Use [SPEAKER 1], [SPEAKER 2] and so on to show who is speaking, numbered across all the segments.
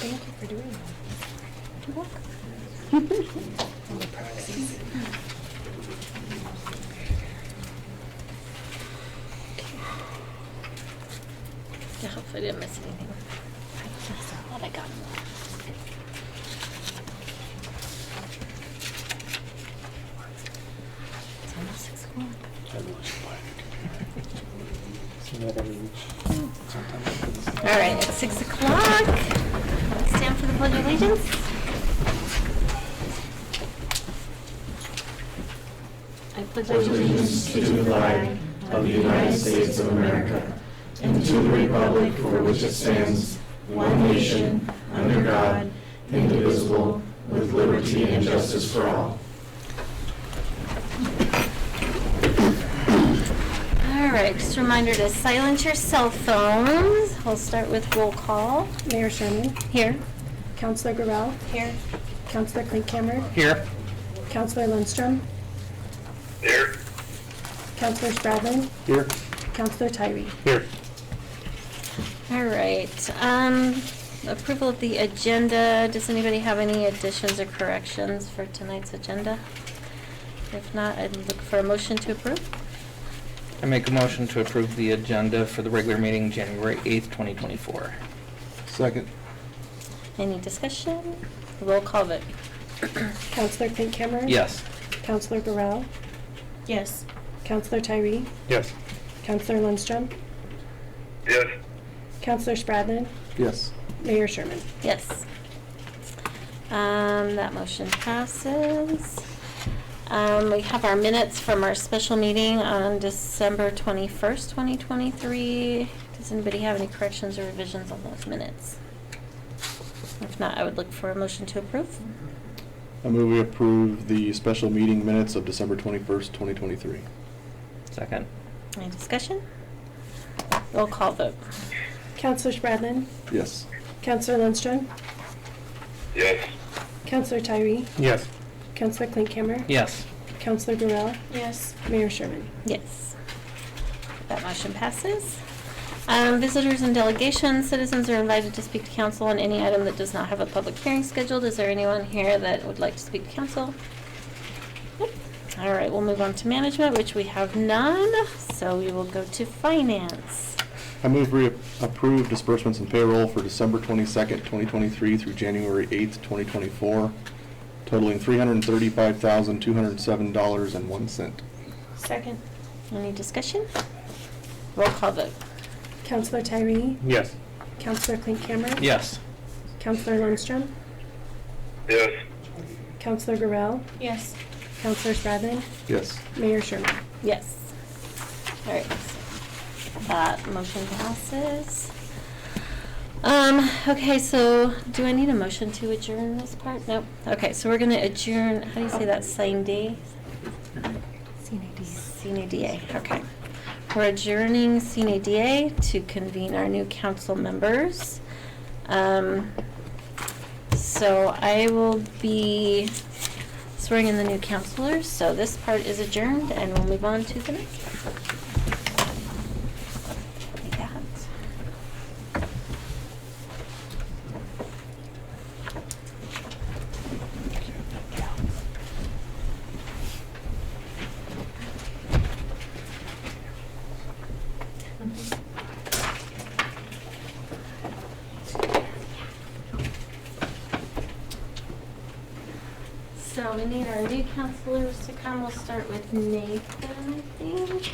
[SPEAKER 1] Thank you for doing that.
[SPEAKER 2] You're welcome.
[SPEAKER 1] All the proxies.
[SPEAKER 2] Yeah, hopefully I didn't miss anything. I thought I got them all. It's almost 6 o'clock. All right, it's 6 o'clock. Let's stand for the Pledge of Allegiance. I pledge
[SPEAKER 3] Allegiance to the flag of the United States of America and to the republic for which it stands, one nation, under God, indivisible, with liberty and justice for all.
[SPEAKER 2] All right, just a reminder to silence your cell phones. We'll start with roll call.
[SPEAKER 1] Mayor Sherman,
[SPEAKER 2] Here.
[SPEAKER 1] Councilor Guerrero,
[SPEAKER 2] Here.
[SPEAKER 1] Councilor Klinkhammer,
[SPEAKER 4] Here.
[SPEAKER 1] Councilor Lundstrom,
[SPEAKER 5] Here.
[SPEAKER 1] Councilor Spradlin,
[SPEAKER 4] Here.
[SPEAKER 1] Councilor Tyree.
[SPEAKER 4] Here.
[SPEAKER 2] All right. Approval of the agenda. Does anybody have any additions or corrections for tonight's agenda? If not, I'd look for a motion to approve.
[SPEAKER 4] I make a motion to approve the agenda for the regular meeting January 8th, 2024.
[SPEAKER 3] Second.
[SPEAKER 2] Any discussion? Roll call vote.
[SPEAKER 1] Councilor Klinkhammer.
[SPEAKER 4] Yes.
[SPEAKER 1] Councilor Guerrero,
[SPEAKER 2] Yes.
[SPEAKER 1] Councilor Tyree,
[SPEAKER 4] Yes.
[SPEAKER 1] Councilor Lundstrom,
[SPEAKER 5] Yes.
[SPEAKER 1] Councilor Spradlin,
[SPEAKER 3] Yes.
[SPEAKER 1] Mayor Sherman.
[SPEAKER 2] Yes. That motion passes. We have our minutes from our special meeting on December 21st, 2023. Does anybody have any corrections or revisions on those minutes? If not, I would look for a motion to approve.
[SPEAKER 3] I move we approve the special meeting minutes of December 21st, 2023.
[SPEAKER 4] Second.
[SPEAKER 2] Any discussion? Roll call vote.
[SPEAKER 1] Councilor Spradlin,
[SPEAKER 3] Yes.
[SPEAKER 1] Councilor Lundstrom,
[SPEAKER 5] Yes.
[SPEAKER 1] Councilor Tyree,
[SPEAKER 4] Yes.
[SPEAKER 1] Councilor Klinkhammer,
[SPEAKER 4] Yes.
[SPEAKER 1] Councilor Guerrero,
[SPEAKER 2] Yes.
[SPEAKER 1] Mayor Sherman.
[SPEAKER 2] Yes. That motion passes. Visitors and delegations, citizens are invited to speak to council on any item that does not have a public hearing scheduled. Is there anyone here that would like to speak to council? Nope. All right, we'll move on to management, which we have none. So we will go to finance.
[SPEAKER 3] I move we approve disbursements and payroll for December 22nd, 2023 through January 8th, 2024, totaling $335,207.01.
[SPEAKER 1] Second.
[SPEAKER 2] Any discussion? Roll call vote.
[SPEAKER 1] Councilor Tyree,
[SPEAKER 4] Yes.
[SPEAKER 1] Councilor Klinkhammer,
[SPEAKER 4] Yes.
[SPEAKER 1] Councilor Lundstrom,
[SPEAKER 5] Yes.
[SPEAKER 1] Councilor Guerrero,
[SPEAKER 2] Yes.
[SPEAKER 1] Councilor Spradlin,
[SPEAKER 3] Yes.
[SPEAKER 1] Mayor Sherman.
[SPEAKER 2] Yes. All right. That motion passes. Okay, so do I need a motion to adjourn this part? Nope. Okay, so we're gonna adjourn, how do you say that, sine die? Sine die, okay. We're adjourning sine die to convene our new council members. So I will be swearing in the new councilors, so this part is adjourned and we'll move on to the next part. Like that. So we need our new counselors to come. We'll start with Nathan, I think.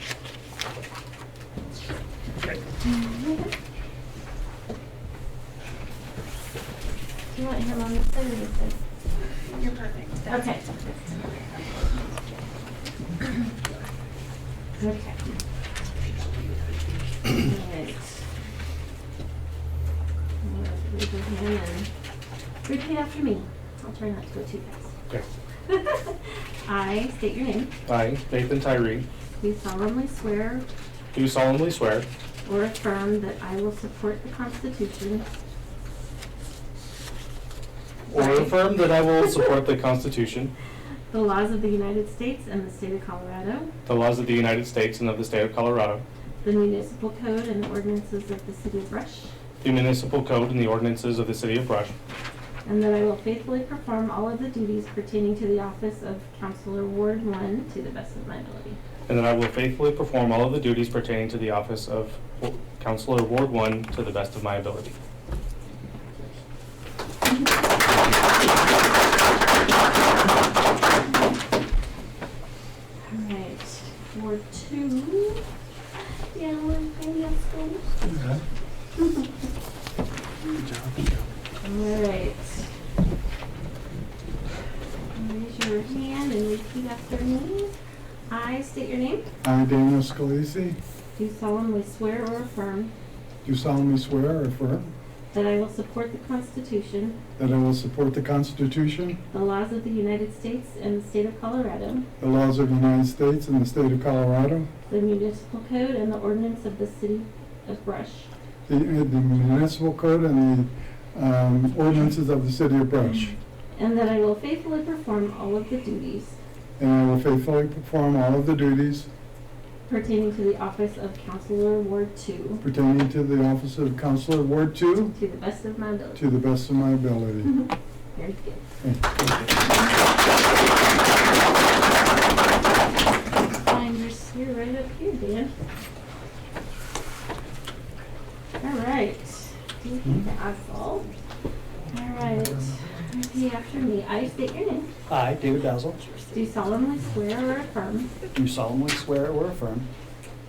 [SPEAKER 2] Do you want him on this side or this side?
[SPEAKER 1] You're perfect.
[SPEAKER 2] Okay. Okay. Alright. Raise your hand and repeat after me. I'll try not to go too fast.
[SPEAKER 4] Okay.
[SPEAKER 2] I state your name.
[SPEAKER 4] I, Nathan Tyree,
[SPEAKER 2] Do solemnly swear
[SPEAKER 4] do solemnly swear
[SPEAKER 2] or affirm that I will support the Constitution
[SPEAKER 4] or affirm that I will support the Constitution,
[SPEAKER 2] the laws of the United States and the state of Colorado,
[SPEAKER 4] the laws of the United States and of the state of Colorado,
[SPEAKER 2] the municipal code and ordinances of the city of Rush,
[SPEAKER 3] the municipal code and the ordinances of the City of Brush,
[SPEAKER 2] and that I will faithfully perform all of the duties pertaining to the office of Counselor Ward 1 to the best of my ability.
[SPEAKER 3] and that I will faithfully perform all of the duties pertaining to the office of Counselor Ward 1 to the best of my ability.
[SPEAKER 2] All right, Ward 2. Yeah, maybe I'll go. All right. Raise your hand and repeat after me. I state your name.
[SPEAKER 6] I, Daniel Scalisi,
[SPEAKER 2] Do solemnly swear or affirm
[SPEAKER 6] do solemnly swear or affirm
[SPEAKER 2] that I will support the Constitution,
[SPEAKER 6] that I will support the Constitution,
[SPEAKER 2] the laws of the United States and the state of Colorado,
[SPEAKER 6] the laws of the United States and the state of Colorado,
[SPEAKER 2] the municipal code and the ordinance of the city of Brush,
[SPEAKER 6] the municipal code and the ordinances of the city of Brush,
[SPEAKER 2] and that I will faithfully perform all of the duties
[SPEAKER 6] and I will faithfully perform all of the duties
[SPEAKER 2] pertaining to the office of Counselor Ward 2
[SPEAKER 6] pertaining to the office of Counselor Ward 2
[SPEAKER 2] to the best of my ability.
[SPEAKER 6] to the best of my ability.
[SPEAKER 2] Very good. Find your seat right up here, Dan. All right. That's all. All right. Repeat after me. I state your name.
[SPEAKER 7] I, David Basil,
[SPEAKER 2] Do solemnly swear or affirm
[SPEAKER 7] do solemnly swear or affirm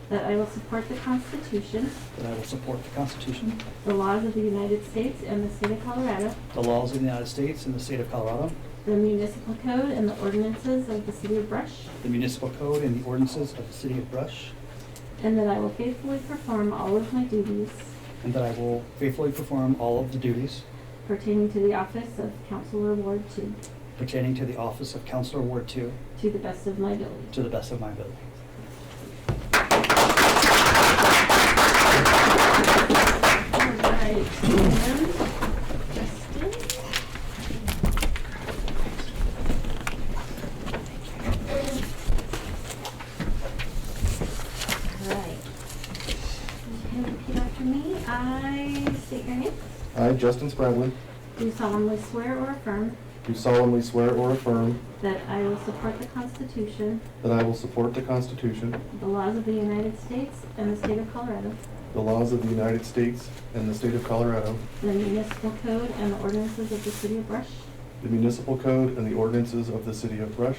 [SPEAKER 2] that I will support the Constitution,
[SPEAKER 7] that I will support the Constitution,
[SPEAKER 2] the laws of the United States and the state of Colorado,
[SPEAKER 7] the laws of the United States and the state of Colorado,
[SPEAKER 2] the municipal code and the ordinances of the city of Brush,
[SPEAKER 7] the municipal code and the ordinances of the city of Brush,
[SPEAKER 2] and that I will faithfully perform all of my duties
[SPEAKER 7] and that I will faithfully perform all of the duties
[SPEAKER 2] pertaining to the office of Counselor Ward 2
[SPEAKER 7] pertaining to the office of Counselor Ward 2
[SPEAKER 2] to the best of my ability.
[SPEAKER 7] to the best of my ability.
[SPEAKER 2] All right. And Justin. All right. You can repeat after me. I state your name.
[SPEAKER 8] I, Justin Spradlin,
[SPEAKER 2] Do solemnly swear or affirm
[SPEAKER 8] do solemnly swear or affirm
[SPEAKER 2] that I will support the Constitution,
[SPEAKER 8] that I will support the Constitution,
[SPEAKER 2] the laws of the United States and the state of Colorado,
[SPEAKER 8] the laws of the United States and the state of Colorado,
[SPEAKER 2] the municipal code and the ordinances of the city of Brush,
[SPEAKER 8] the municipal code and the ordinances of the city of Brush,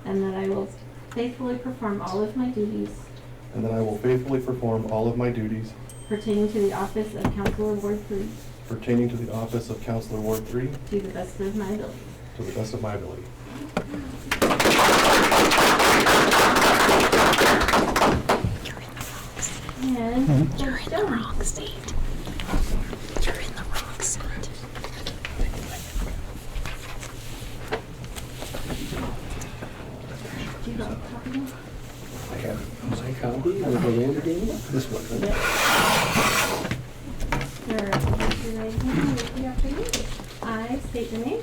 [SPEAKER 2] and that I will faithfully perform all of my duties
[SPEAKER 8] and that I will faithfully perform all of my duties
[SPEAKER 2] pertaining to the office of Counselor Ward 3
[SPEAKER 8] pertaining to the office of Counselor Ward 3
[SPEAKER 2] to the best of my ability.
[SPEAKER 8] to the best of my ability.
[SPEAKER 2] And
[SPEAKER 9] You're in the wrong state. You're in the wrong state.
[SPEAKER 2] Do you want a copy?
[SPEAKER 10] I have my copy of the land agreement. This one, right?
[SPEAKER 2] Sure. Raise your right hand and repeat after me. I state your name.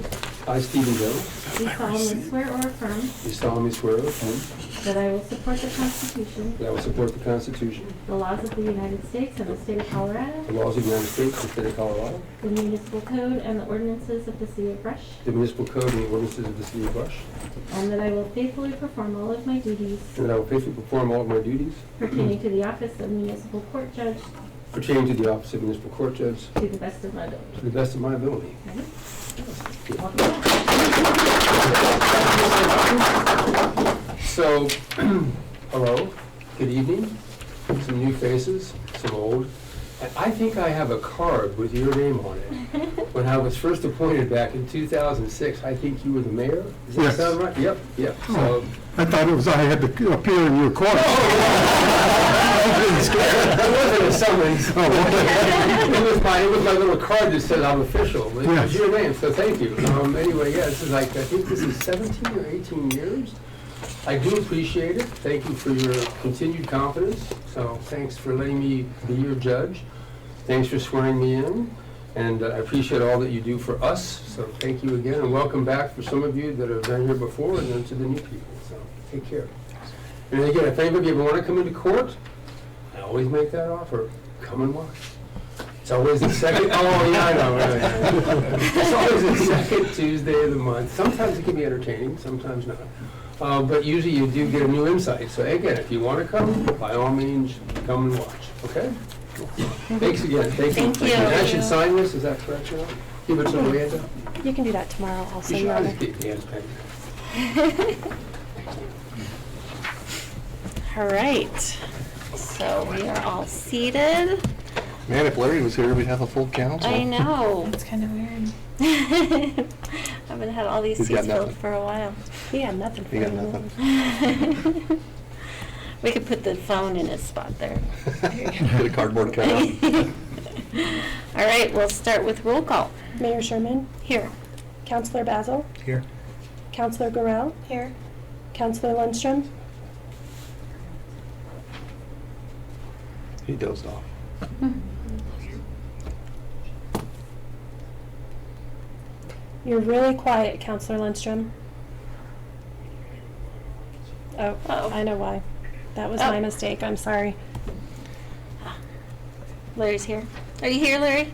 [SPEAKER 10] I, Stephen Jones,
[SPEAKER 2] Do solemnly swear or affirm
[SPEAKER 10] do solemnly swear or affirm
[SPEAKER 2] that I will support the Constitution,
[SPEAKER 10] that I will support the Constitution,
[SPEAKER 2] the laws of the United States and the state of Colorado,
[SPEAKER 10] the laws of the United States and the state of Colorado,
[SPEAKER 2] the municipal code and the ordinances of the city of Brush,
[SPEAKER 10] the municipal code and the ordinances of the city of Brush,
[SPEAKER 2] and that I will faithfully perform all of my duties
[SPEAKER 10] and that I will faithfully perform all of my duties
[SPEAKER 2] pertaining to the office of municipal court judge
[SPEAKER 10] pertaining to the office of municipal court judge
[SPEAKER 2] to the best of my ability.
[SPEAKER 10] to the best of my ability.
[SPEAKER 2] Okay? Welcome back.
[SPEAKER 10] So, hello, good evening, some new faces, some old. And I think I have a card with your name on it. When I was first appointed back in 2006, I think you were the mayor? Does that
[SPEAKER 6] Yes.
[SPEAKER 10] sound right? Yep, yep. So,
[SPEAKER 6] I thought it was I had to appear in your court.
[SPEAKER 10] it wasn't a summons. It was my little card that said I'm official. But it was
[SPEAKER 6] Yes.
[SPEAKER 10] your name, so thank you. Anyway, yeah, this is like, I think this is 17 or 18 years. I do appreciate it. Thank you for your continued confidence. So thanks for letting me be your judge. Thanks for swearing me in. And I appreciate all that you do for us. So thank you again, and welcome back for some of you that have been here before, and then to the new people. So take care. And again, if anybody ever want to come into court, I always make that offer. Come and watch. It's always the second, oh, yeah, I know, right. It's always the second Tuesday of the month. Sometimes it can be entertaining, sometimes not. But usually you do get a new insight. So again, if you want to come, by all means, come and watch, okay? Thanks again, thank you.
[SPEAKER 2] Thank you.
[SPEAKER 10] And I should sign this, is that correct, Cheryl? Give it to Leanna?
[SPEAKER 1] You can do that tomorrow. I'll
[SPEAKER 10] You
[SPEAKER 1] send
[SPEAKER 10] should
[SPEAKER 1] you
[SPEAKER 10] always
[SPEAKER 1] on
[SPEAKER 10] keep Leanna's pen.
[SPEAKER 2] All right, so we are all seated.
[SPEAKER 8] Man, if Larry was here, we'd have a full council.
[SPEAKER 2] I know.
[SPEAKER 1] It's kind of weird.
[SPEAKER 2] Haven't had all these
[SPEAKER 8] He's got
[SPEAKER 2] seats filled
[SPEAKER 8] nothing.
[SPEAKER 2] for a while.
[SPEAKER 1] He had nothing for
[SPEAKER 8] He got
[SPEAKER 1] you.
[SPEAKER 8] nothing.
[SPEAKER 2] We could put the phone in his spot there.
[SPEAKER 8] Get a cardboard cutout.
[SPEAKER 2] All right, we'll start with roll call.
[SPEAKER 1] Mayor Sherman,
[SPEAKER 2] Here.
[SPEAKER 1] Counselor Basil,
[SPEAKER 4] Here.
[SPEAKER 1] Counselor Garrell,
[SPEAKER 2] Here.
[SPEAKER 1] Counselor Lundstrom,
[SPEAKER 8] He dozed off.
[SPEAKER 1] You're really quiet, Counselor Lundstrom. Oh,
[SPEAKER 2] Uh-oh.
[SPEAKER 1] I know why. That was
[SPEAKER 2] Oh.
[SPEAKER 1] my mistake. I'm sorry.
[SPEAKER 2] Larry's here. Are you here, Larry?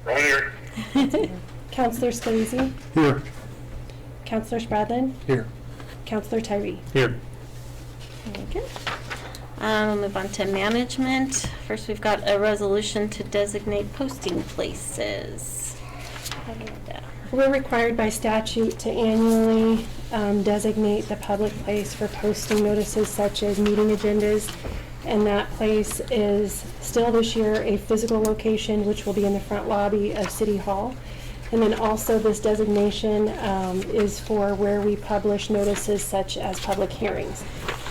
[SPEAKER 5] Right here.
[SPEAKER 1] Counselor Scalise,
[SPEAKER 6] Here.
[SPEAKER 1] Counselor Spradlin,
[SPEAKER 8] Here.
[SPEAKER 1] Counselor Tyree.
[SPEAKER 4] Here.
[SPEAKER 2] Very good. We'll move on to management. First, we've got a resolution to designate posting places. How do we do that?
[SPEAKER 1] We're required by statute to annually designate the public place for posting notices such as meeting agendas. And that place is still this year a physical location, which will be in the front lobby of City Hall. And then also this designation is for where we publish notices such as public hearings.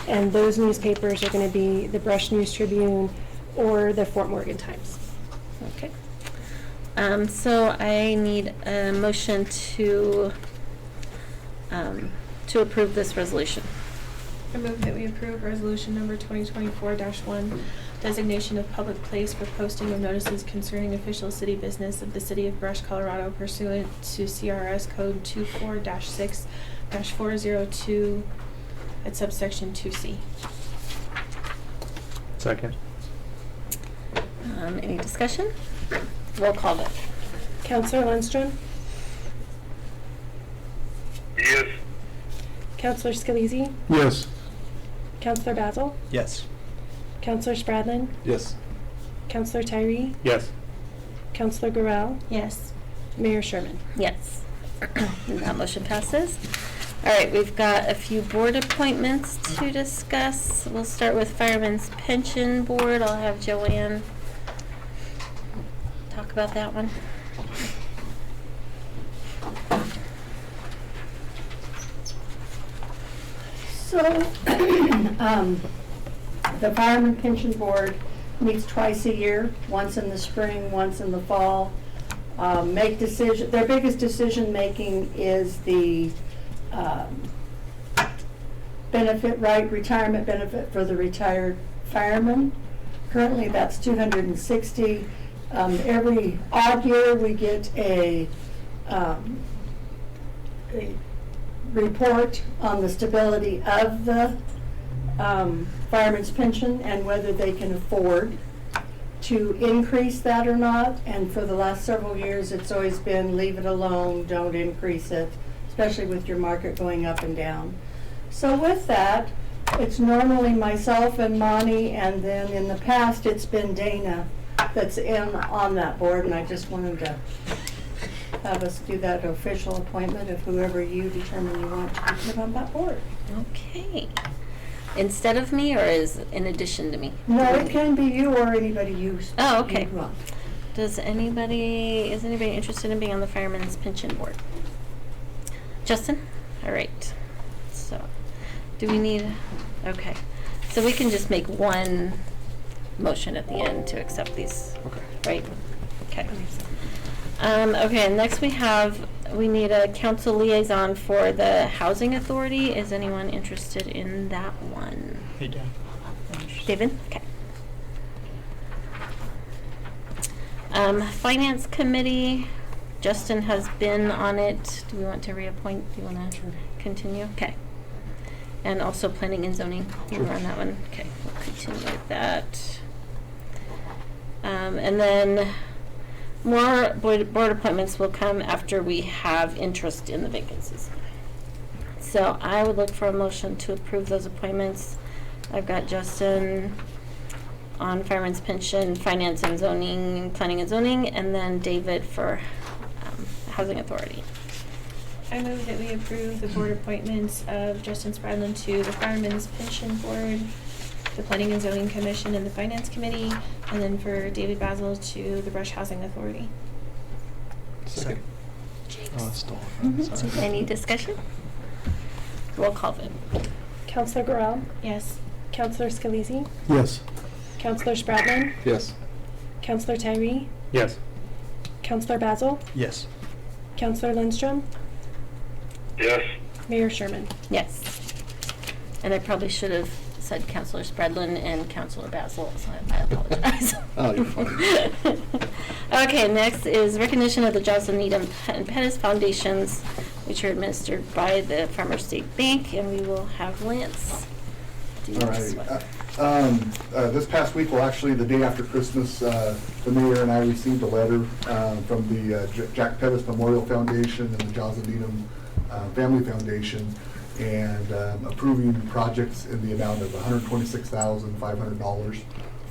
[SPEAKER 1] And those newspapers are going to be the Brush News Tribune or the Fort Morgan Times.
[SPEAKER 2] Okay. So I need a motion to approve this resolution.
[SPEAKER 11] I move that we approve resolution number 2024-1, designation of public place for posting of notices concerning official city business of the City of Brush, Colorado pursuant to CRS Code 24-6-402 at subsection 2C.
[SPEAKER 4] Second.
[SPEAKER 2] Any discussion? Roll call vote.
[SPEAKER 1] Counselor Lundstrom,
[SPEAKER 5] Yes.
[SPEAKER 1] Counselor Scalise,
[SPEAKER 6] Yes.
[SPEAKER 1] Counselor Basil,
[SPEAKER 7] Yes.
[SPEAKER 1] Counselor Spradlin,
[SPEAKER 8] Yes.
[SPEAKER 1] Counselor Tyree,
[SPEAKER 4] Yes.
[SPEAKER 1] Counselor Garrell,
[SPEAKER 11] Yes.
[SPEAKER 1] Mayor Sherman.
[SPEAKER 2] Yes. And that motion passes. All right, we've got a few board appointments to discuss. We'll start with Fireman's Pension Board. I'll have Joanne talk about that one.
[SPEAKER 12] So, the Fireman Pension Board meets twice a year, once in the spring, once in the fall. Make decision. Their biggest decision-making is the benefit right, retirement benefit for the retired firemen. Currently, that's $260. Every odd year, we get a report on the stability of the fireman's pension and whether they can afford to increase that or not. And for the last several years, it's always been leave it alone, don't increase it, especially with your market going up and down. So with that, it's normally myself and Monty, and then in the past, it's been Dana that's on that board, and I just wanted to have us do that official appointment of whoever you determine you want to put on that board.
[SPEAKER 2] Okay. Instead of me, or is in addition to me?
[SPEAKER 12] No, it can be you or anybody you
[SPEAKER 2] Oh, okay.
[SPEAKER 12] you want.
[SPEAKER 2] Is anybody interested in being on the Fireman's Pension Board? Justin? All right. So, do we need, okay. So we can just make one motion at the end to accept these,
[SPEAKER 8] Okay.
[SPEAKER 2] right? Okay. Okay, and next we need a council liaison for the Housing Authority. Is anyone interested in that one?
[SPEAKER 7] Hey, Dan.
[SPEAKER 2] David? Okay. Finance Committee, Justin has been on it. Do we want to reappoint? Do you want to continue? Okay. And also Planning and Zoning, you were on that one. Okay, we'll continue with that. And then more board appointments will come after we have interest in the vacancies. So I would look for a motion to approve those appointments. I've got Justin on Fireman's Pension, Finance and Zoning, Planning and Zoning, and then David for Housing Authority.
[SPEAKER 11] I move that we approve the board appointments of Justin Spradlin to the Fireman's Pension Board, the Planning and Zoning Commission, and the Finance Committee, and then for David Basil to the Brush Housing Authority.
[SPEAKER 8] Second. Oh, I stole it. Sorry.
[SPEAKER 2] Any discussion? Roll call vote.
[SPEAKER 1] Counselor Gorell?
[SPEAKER 11] Yes.
[SPEAKER 1] Counselor Scalise?
[SPEAKER 6] Yes.
[SPEAKER 1] Counselor Spradlin?
[SPEAKER 8] Yes.
[SPEAKER 1] Counselor Tyree?
[SPEAKER 10] Yes.
[SPEAKER 1] Counselor Basil?
[SPEAKER 7] Yes.
[SPEAKER 1] Counselor Lindstrom?
[SPEAKER 5] Yes.
[SPEAKER 1] Mayor Sherman?
[SPEAKER 2] Yes. And I probably should have said Counselor Spradlin and Counselor Basil, so I apologize.
[SPEAKER 8] Oh, you're fine.
[SPEAKER 2] Okay, next is recognition of the Johnson Needham and Pettis Foundations, which are administered by the Farmers State Bank, and we will have Lance do
[SPEAKER 8] All
[SPEAKER 2] this
[SPEAKER 8] right.
[SPEAKER 2] one.
[SPEAKER 8] This past week, well, actually, the day after Christmas, the mayor and I received a letter from the Jack Pettis Memorial Foundation and the Johnson Needham Family Foundation, and approving projects in the amount of $126,500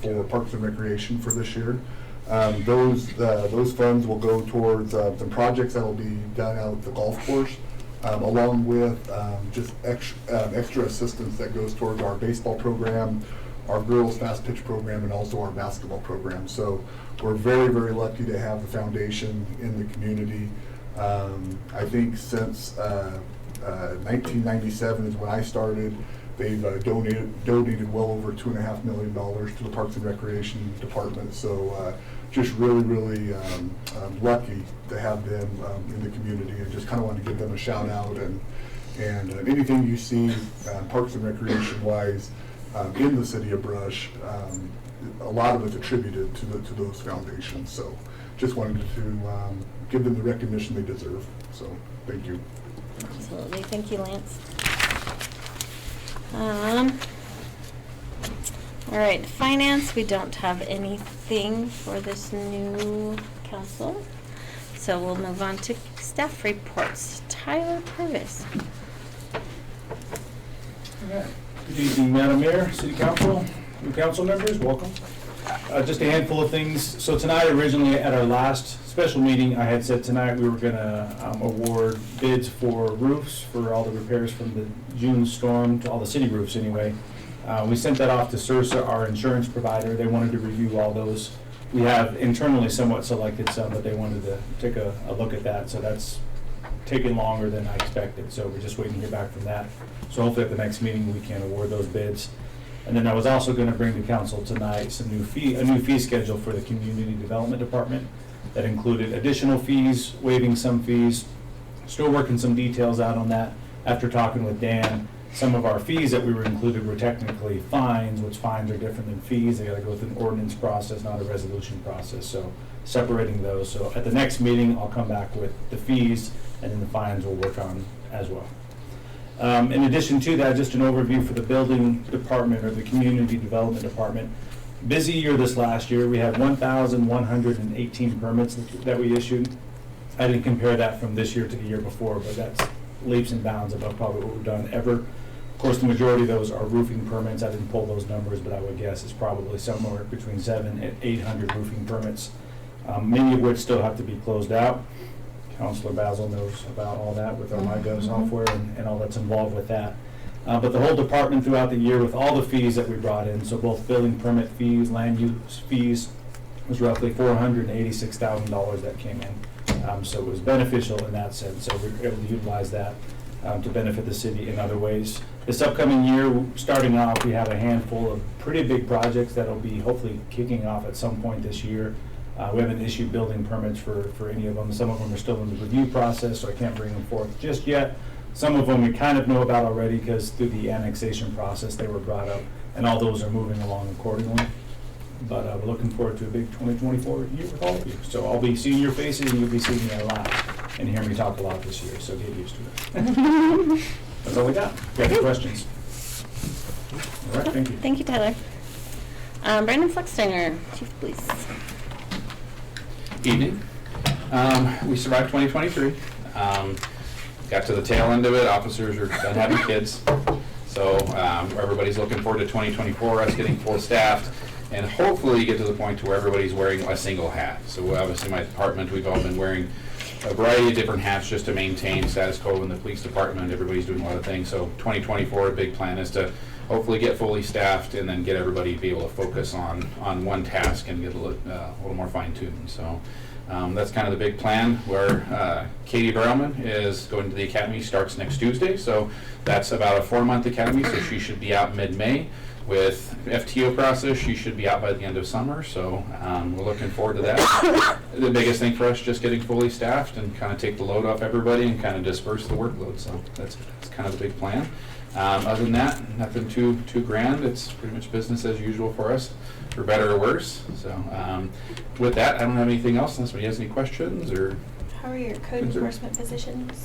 [SPEAKER 8] for Parks and Recreation for this year. Those funds will go towards some projects that will be done out at the golf course, along with just extra assistance that goes towards our baseball program, our girls fast pitch program, and also our basketball program. So we're very, very lucky to have the foundation in the community. I think since 1997 is when I started, they've donated well over $2.5 million to the Parks and Recreation Department. So just really, really lucky to have them in the community, and just kind of want to give them a shout out. And anything you see Parks and Recreation wise in the city of Brush, a lot of it's attributed to those foundations. So just wanted to give them the recognition they deserve. So thank you.
[SPEAKER 2] Absolutely. Thank you, Lance. All right, finance, we don't have anything for this new council. So we'll move on to staff reports. Tyler Purvis.
[SPEAKER 13] Good evening, Madam Mayor, City Council, new council members, welcome. Just a handful of things. So tonight, originally at our last special meeting, I had said tonight we were gonna award bids for roofs for all the repairs from the June storm, to all the city roofs anyway. We sent that off to Sursa, our insurance provider. They wanted to review all those. We have internally somewhat selected some, but they wanted to take a look at that. So that's taken longer than I expected. So we're just waiting to hear back from that. So hopefully at the next meeting, we can award those bids. And then I was also going to bring to council tonight a new fee schedule for the Community Development Department that included additional fees, waiving some fees. Still working some details out on that. After talking with Dan, some of our fees that we were included were technically fines, which fines are different than fees. They got to go through an ordinance process, not a resolution process. So separating those. So at the next meeting, I'll come back with the fees, and then the fines we'll work on as well. In addition to that, just an overview for the building department or the community development department. Busy year this last year. We had 1,118 permits that we issued. I didn't compare that from this year to the year before, but that's leaps and bounds above probably what we've done ever. Of course, the majority of those are roofing permits. I didn't pull those numbers, but I would guess it's probably somewhere between 700 and 800 roofing permits, many of which still have to be closed out. Councilor Basil knows about all that with our MyGov software and all that's involved with that. But the whole department throughout the year, with all the fees that we brought in, so both building permit fees, land use fees, was roughly $486,000 that came in. So it was beneficial in that sense. So we were able to utilize that to benefit the city in other ways. This upcoming year, starting off, we have a handful of pretty big projects that will be hopefully kicking off at some point this year. We haven't issued building permits for any of them. Some of them are still in the review process, so I can't bring them forth just yet. Some of them we kind of know about already because through the annexation process they were brought up, and all those are moving along accordingly. But we're looking forward to a big 2024 year with all of you. So I'll be seeing your faces and you'll be seeing me a lot and hear me talk a lot this year, so get used to it. That's all we got. If you have any questions. All right, thank you.
[SPEAKER 2] Thank you, Tyler. Brandon Flecksteiner, Chief of Police.
[SPEAKER 14] Evening. We survived 2023. Got to the tail end of it. Officers are done having kids. So everybody's looking forward to 2024, us getting full staffed, and hopefully get to the point to where everybody's wearing a single hat. So obviously my department, we've all been wearing a variety of different hats just to maintain status quo in the police department. Everybody's doing a lot of things. So 2024, a big plan is to hopefully get fully staffed and then get everybody to be able to focus on one task and get a little more fine-tuned. So that's kind of the big plan, where Katie Barrelman is going to the academy, starts next Tuesday. So that's about a 4-month academy, so she should be out mid-May. With FTO process, she should be out by the end of summer, so we're looking forward to that. The biggest thing for us, just getting fully staffed and kind of take the load off everybody and kind of disperse the workload. So that's kind of the big plan. Other than that, nothing too grand. It's pretty much business as usual for us, for better or worse. So with that, I don't have anything else unless anybody has any questions or.
[SPEAKER 11] How are your code enforcement positions?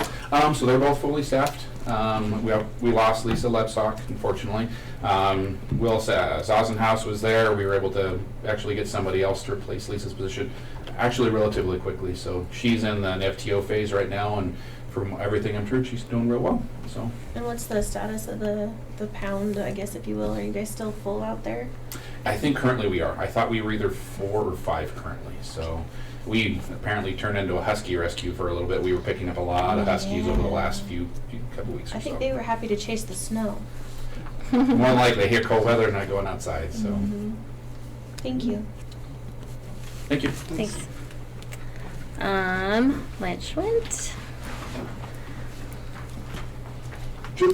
[SPEAKER 14] So they're both fully staffed. We lost Lisa Lepsock, unfortunately. Will Zazenhaus was there. We were able to actually get somebody else to replace Lisa's position, actually relatively quickly. So she's in the FTO phase right now, and from everything I'm sure, she's doing real well. So.
[SPEAKER 11] And what's the status of the pound, I guess, if you will? Are you guys still full out there?
[SPEAKER 14] I think currently we are. I thought we were either 4 or 5 currently. So. We apparently turned into a husky rescue for a little bit. We were picking up a lot of huskies over the last couple weeks or so.
[SPEAKER 11] I think they were happy to chase the snow.
[SPEAKER 14] More likely, they hear cold weather and not going outside. So,
[SPEAKER 11] Thank you.
[SPEAKER 14] Thank you.
[SPEAKER 2] Thanks. Lance Schwint.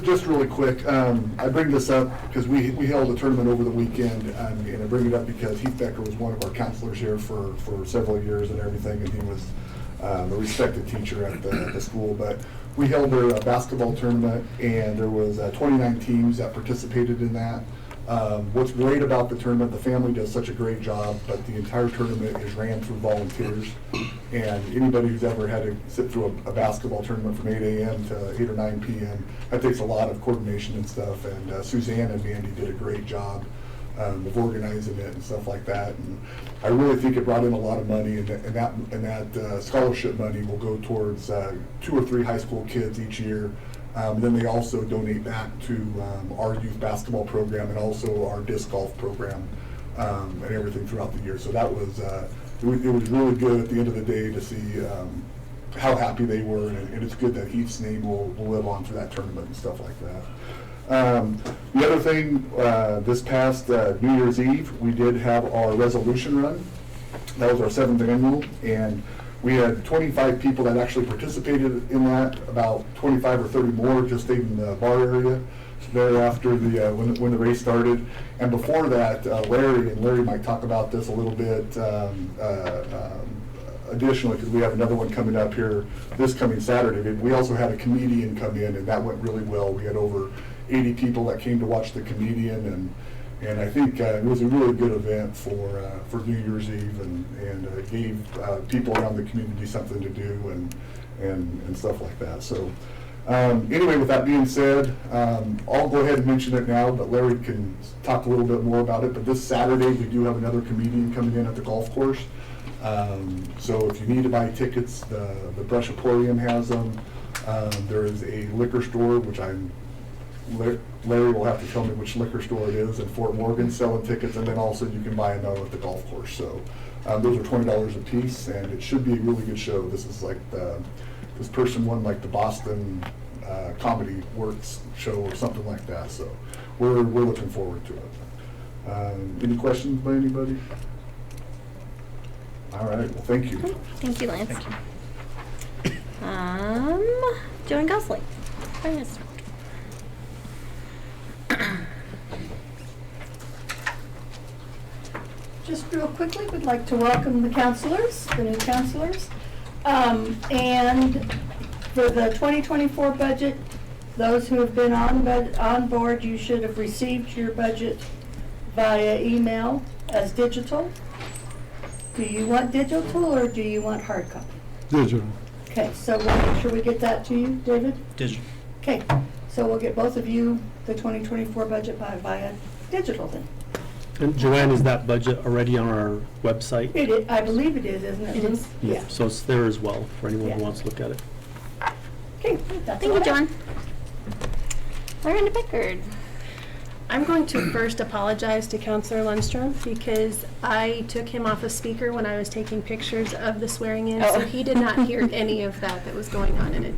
[SPEAKER 8] Just really quick, I bring this up because we held a tournament over the weekend, and I bring it up because Heath Becker was one of our counselors here for several years and everything, and he was a respected teacher at the school. But we held a basketball tournament, and there was 29 teams that participated in that. What's great about the tournament, the family does such a great job, but the entire tournament is ran through volunteers. And anybody who's ever had to sit through a basketball tournament from 8 a.m. to 8 or 9 p.m., that takes a lot of coordination and stuff. And Suzanne and Mandy did a great job of organizing it and stuff like that. And I really think it brought in a lot of money, and that scholarship money will go towards 2 or 3 high school kids each year. Then they also donate back to our youth basketball program and also our disc golf program and everything throughout the year. So that was it was really good at the end of the day to see how happy they were, and it's good that Heath's name will live on through that tournament and stuff like that. The other thing, this past New Year's Eve, we did have our resolution run. That was our 7th annual, and we had 25 people that actually participated in that. About 25 or 30 more just stayed in the bar area there after when the race started. And before that, Larry might talk about this a little bit additionally, because we have another one coming up here this coming Saturday. We also had a comedian come in, and that went really well. We had over 80 people that came to watch the comedian, and I think it was a really good event for New Year's Eve, and gave people around the community something to do and stuff like that. So anyway, with that being said, I'll go ahead and mention it now, but Larry can talk a little bit more about it. But this Saturday, we do have another comedian coming in at the golf course. So if you need to buy tickets, the Brush Emporium has them. There is a liquor store, which Larry will have to tell me which liquor store it is, in Fort Morgan, selling tickets, and then also you can buy another at the golf course. So those are $20 a piece, and it should be a really good show. This is like this person won like the Boston Comedy Works show or something like that. So we're looking forward to it. Any questions by anybody? All right. Well, thank you.
[SPEAKER 2] Thank you, Lance. Joan Gosling. Finance Director.
[SPEAKER 12] Just real quickly, we'd like to welcome the counselors, the new counselors. And for the 2024 budget, those who have been on board, you should have received your budget via email as digital. Do you want digital or do you want hard copy?
[SPEAKER 6] Digital.
[SPEAKER 12] Okay, so we'll make sure we get that to you, David?
[SPEAKER 7] Digital.
[SPEAKER 12] Okay, so we'll get both of you the 2024 budget via digital then.
[SPEAKER 15] And Joanne, is that budget already on our website?
[SPEAKER 12] It is, I believe it is, isn't it?
[SPEAKER 1] It is.
[SPEAKER 12] Yeah.
[SPEAKER 15] So it's there as well for anyone
[SPEAKER 12] Yeah.
[SPEAKER 15] who wants to look at it.
[SPEAKER 12] Okay, that's
[SPEAKER 2] Thank
[SPEAKER 12] all
[SPEAKER 2] you,
[SPEAKER 12] I have.
[SPEAKER 2] John. Miranda Pickard.
[SPEAKER 1] I'm going to first apologize to Counselor Lundstrom because I took him off a speaker when I was taking pictures of the swearing in, so
[SPEAKER 2] Oh.
[SPEAKER 1] he did not hear any of that was going on, and it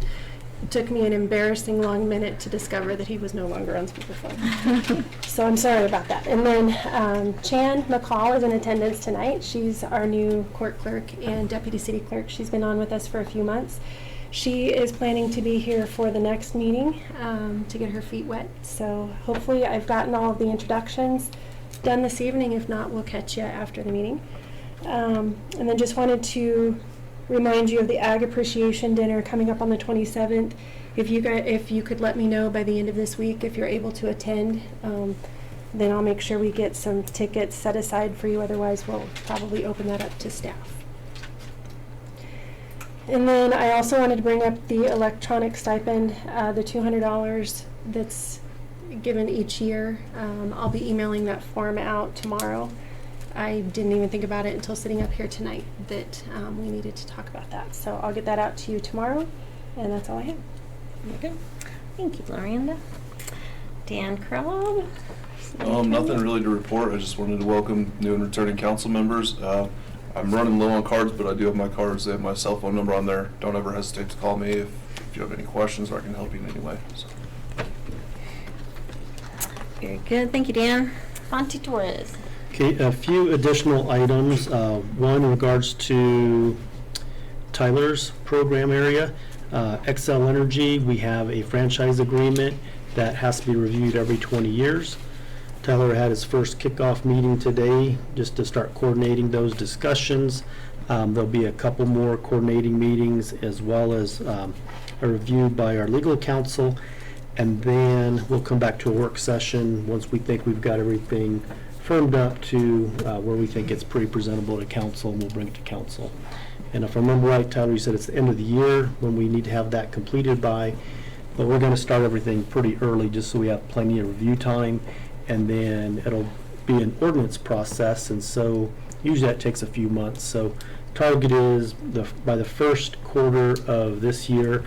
[SPEAKER 1] took me an embarrassing long minute to discover that he was no longer on speakerphone. So I'm sorry about that. And then Chan McCall is in attendance tonight. She's our new court clerk and deputy city clerk. She's been on with us for a few months. She is planning to be here for the next meeting to get her feet wet. So hopefully I've gotten all of the introductions done this evening. If not, we'll catch you after the meeting. And then just wanted to remind you of the Ag Appreciation Dinner coming up on the 27th. If you could let me know by the end of this week if you're able to attend, then I'll make sure we get some tickets set aside for you. Otherwise, we'll probably open that up to staff. And then I also wanted to bring up the electronic stipend, the $200 that's given each year. I'll be emailing that form out tomorrow. I didn't even think about it until sitting up here tonight that we needed to talk about that. So I'll get that out to you tomorrow, and that's all I have.
[SPEAKER 2] Okay. Thank you, Miranda. Dan Kroll.
[SPEAKER 3] Nothing really to report. I just wanted to welcome new and returning council members. I'm running low on cards, but I do have my cards. They have my cell phone number on there. Don't ever hesitate to call me if you have any questions or I can help you in any way. So.
[SPEAKER 2] Very good. Thank you, Dan. Fonte Torres.
[SPEAKER 15] Okay, a few additional items. One in regards to Tyler's program area. Xcel Energy, we have a franchise agreement that has to be reviewed every 20 years. Tyler had his first kickoff meeting today just to start coordinating those discussions. There'll be a couple more coordinating meetings as well as a review by our legal counsel. And then we'll come back to a work session once we think we've got everything firmed up to where we think it's pretty presentable to council, and we'll bring it to council. And if I remember right, Tyler, you said it's the end of the year when we need to have that completed by, but we're going to start everything pretty early just so we have plenty of review time. And then it'll be an ordinance process, and so usually that takes a few months. So target is by the first quarter of this year,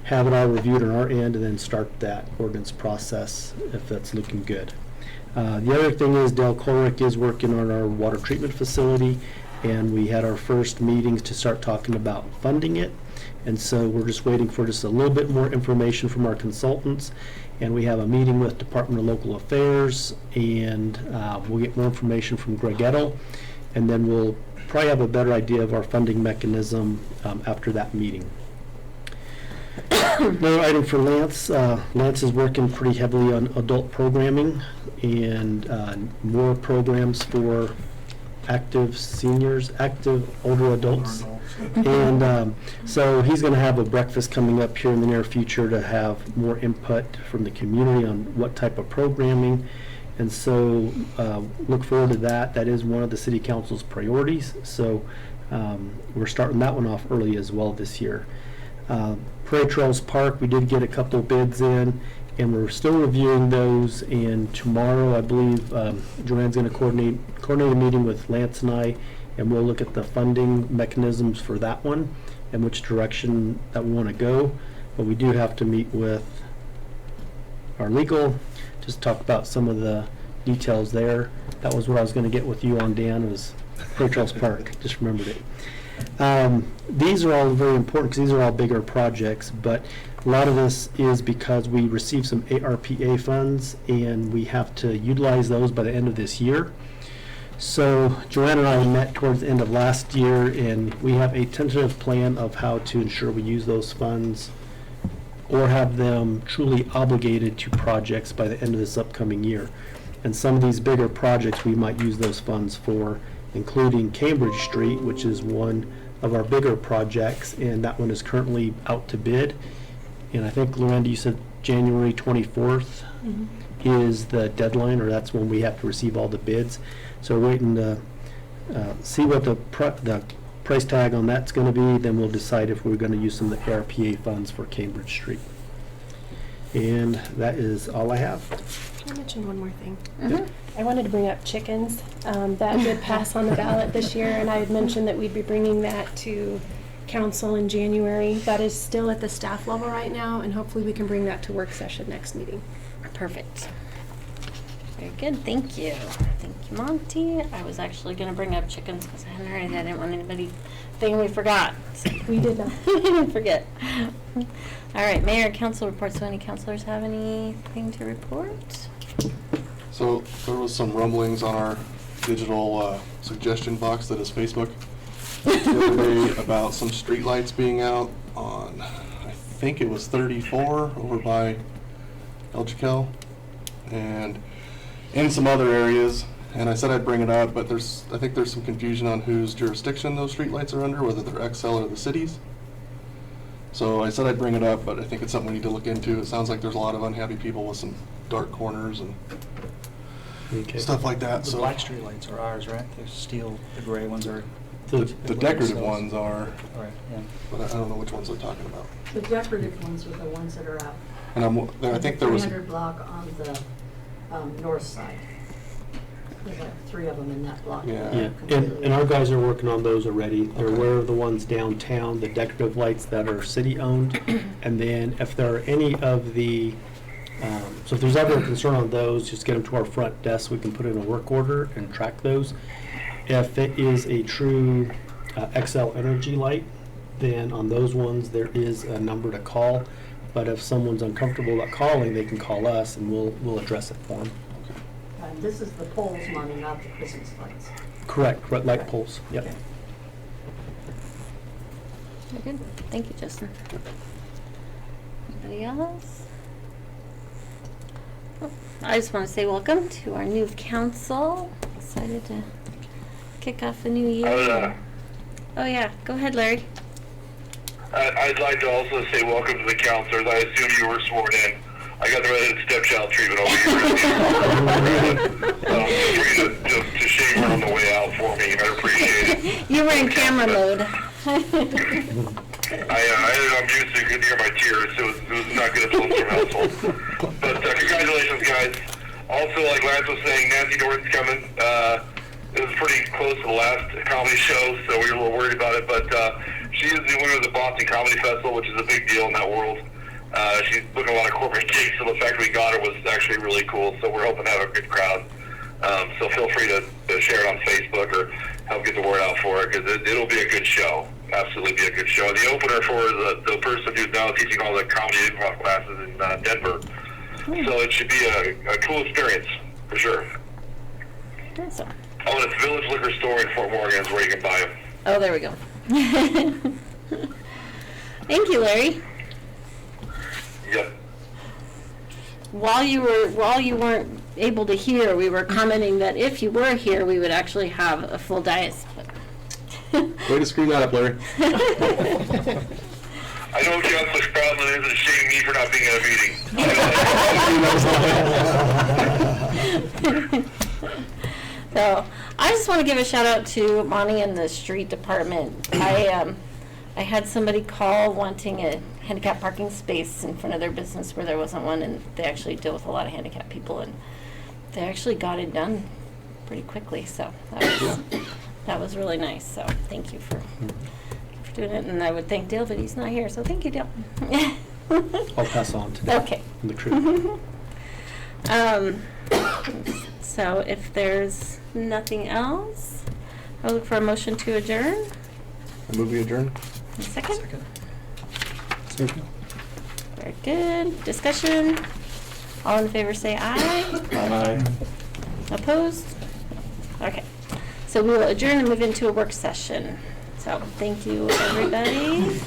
[SPEAKER 15] have it all reviewed on our end, and then start that ordinance process if that's looking good. The other thing is Dale Colrick is working on our water treatment facility, and we had our first meetings to start talking about funding it. And so we're just waiting for just a little bit more information from our consultants. And we have a meeting with Department of Local Affairs, and we'll get more information from Greg Edel. And then we'll probably have a better idea of our funding mechanism after that meeting. Another item for Lance. Lance is working pretty heavily on adult programming and more programs for active seniors, active older adults. And so he's going to have a breakfast coming up here in the near future to have more input from the community on what type of programming. And so look forward to that. That is one of the city council's priorities. So we're starting that one off early as well this year. Prairie Trails Park, we did get a couple bids in, and we're still reviewing those. And tomorrow, I believe, Joanne's going to coordinate a meeting with Lance and I, and we'll look at the funding mechanisms for that one and which direction that we want to go. But we do have to meet with our legal, just talk about some of the details there. That was what I was going to get with you on, Dan, was Prairie Trails Park. Just remembered it. These are all very important because these are all bigger projects, but a lot of this is because we received some ARPA funds and we have to utilize those by the end of this year. So Joanne and I met towards the end of last year, and we have a tentative plan of how to ensure we use those funds or have them truly obligated to projects by the end of this upcoming year. And some of these bigger projects we might use those funds for, including Cambridge Street, which is one of our bigger projects, and that one is currently out to bid. And I think, Lorenda, you said January 24th is the deadline, or that's when we have to receive all the bids. So we're waiting to see what the price tag on that's going to be. Then we'll decide if we're going to use some of the ARPA funds for Cambridge Street. And that is all I have.
[SPEAKER 1] Can I mention one more thing?
[SPEAKER 2] Mhm.
[SPEAKER 1] I wanted to bring up chickens. That did pass on the ballot this year, and I had mentioned that we'd be bringing that to council in January. That is still at the staff level right now, and hopefully we can bring that to work session next meeting.
[SPEAKER 2] Perfect. Very good, thank you. Thank you, Monty. I was actually gonna bring up chickens because I hadn't heard it. I didn't want anybody thinking we forgot. So
[SPEAKER 1] We did not.
[SPEAKER 2] we didn't forget. All right, mayor, council reports. So any councilors have anything to report?
[SPEAKER 16] So there was some rumblings on our digital suggestion box that is Facebook the other day about some streetlights being out on, I think it was 34 over by El Chiquel and in some other areas. And I said I'd bring it up, but I think there's some confusion on whose jurisdiction those streetlights are under, whether they're XL or the city's. So I said I'd bring it up, but I think it's something we need to look into. It sounds like there's a lot of unhappy people with some dark corners and stuff like that.
[SPEAKER 7] The
[SPEAKER 16] So
[SPEAKER 7] black streetlights are ours, right? The steel, the gray ones are.
[SPEAKER 16] the decorative ones are,
[SPEAKER 7] All right, yeah.
[SPEAKER 16] but I don't know which ones they're talking about.
[SPEAKER 12] The decorative ones are the ones that are out.
[SPEAKER 16] And I think there was,
[SPEAKER 12] 300 block on the north side. There's like 3 of them in that block.
[SPEAKER 16] Yeah.
[SPEAKER 15] Yeah, and our guys are working on those already. They're aware of the ones downtown, the decorative lights that are city-owned. And then if there are any of the, so if there's ever a concern on those, just get them to our front desk. We can put in a work order and track those. If it is a true XL Energy light, then on those ones, there is a number to call. But if someone's uncomfortable about calling, they can call us and we'll address it for them.
[SPEAKER 12] And this is the poles money, not the Christmas lights.
[SPEAKER 15] Correct, red light poles, yep.
[SPEAKER 12] Okay.
[SPEAKER 2] Very good. Thank you, Justin. Anybody else? Oh, I just want to say welcome to our new council. Excited to kick off the new year. Oh yeah, go ahead, Larry.
[SPEAKER 5] I'd like to also say welcome to the counselors. I assume you were sworn in. I got the redheaded stepchild treatment over here. Feel free to shave her on the way out for me. I'd appreciate it.
[SPEAKER 2] You were in camera mode.
[SPEAKER 5] I'm used to you could hear my tears. It was not good influence from household. But congratulations, guys. Also, like Lance was saying, Nancy Norton's coming. It was pretty close to the last comedy show, so we were a little worried about it. But she is the winner of the Boston Comedy Festival, which is a big deal in that world. She's booking a lot of corporate gigs, so the fact we got her was actually really cool. So we're hoping to have a good crowd. So feel free to share it on Facebook or help get the word out for it, because it'll be a good show. Absolutely be a good show. The opener for the person who's now teaching all the comedy improv classes in Denver. So it should be a cool experience, for sure.
[SPEAKER 2] Awesome.
[SPEAKER 5] Oh, and it's Village Liquor Store in Fort Morgan is where you can buy them.
[SPEAKER 2] Oh, there we go. Thank you, Larry.
[SPEAKER 5] Yep.
[SPEAKER 2] While you weren't able to hear, we were commenting that if you were here, we would actually have a full dais.
[SPEAKER 16] Way to screw that up, Larry.
[SPEAKER 5] I know Councilor's problem is it's shaming me for not being at a meeting.
[SPEAKER 2] So I just want to give a shout out to Monty and the street department. I had somebody call wanting a handicap parking space in front of their business where there wasn't one, and they actually deal with a lot of handicapped people, and they actually got it done pretty quickly. So that was really nice. So thank you for doing it, and I would thank Dale, but he's not here. So thank you, Dale.
[SPEAKER 15] I'll pass on to Dale.
[SPEAKER 2] Okay.
[SPEAKER 15] And the crew.
[SPEAKER 2] So if there's nothing else, I'll look for a motion to adjourn.
[SPEAKER 16] I move we adjourn.
[SPEAKER 2] A second?
[SPEAKER 6] Second.
[SPEAKER 2] Very good. Discussion? All in favor say aye.
[SPEAKER 6] Aye.
[SPEAKER 2] Opposed? Okay. So we will adjourn and move into a work session. So thank you, everybody.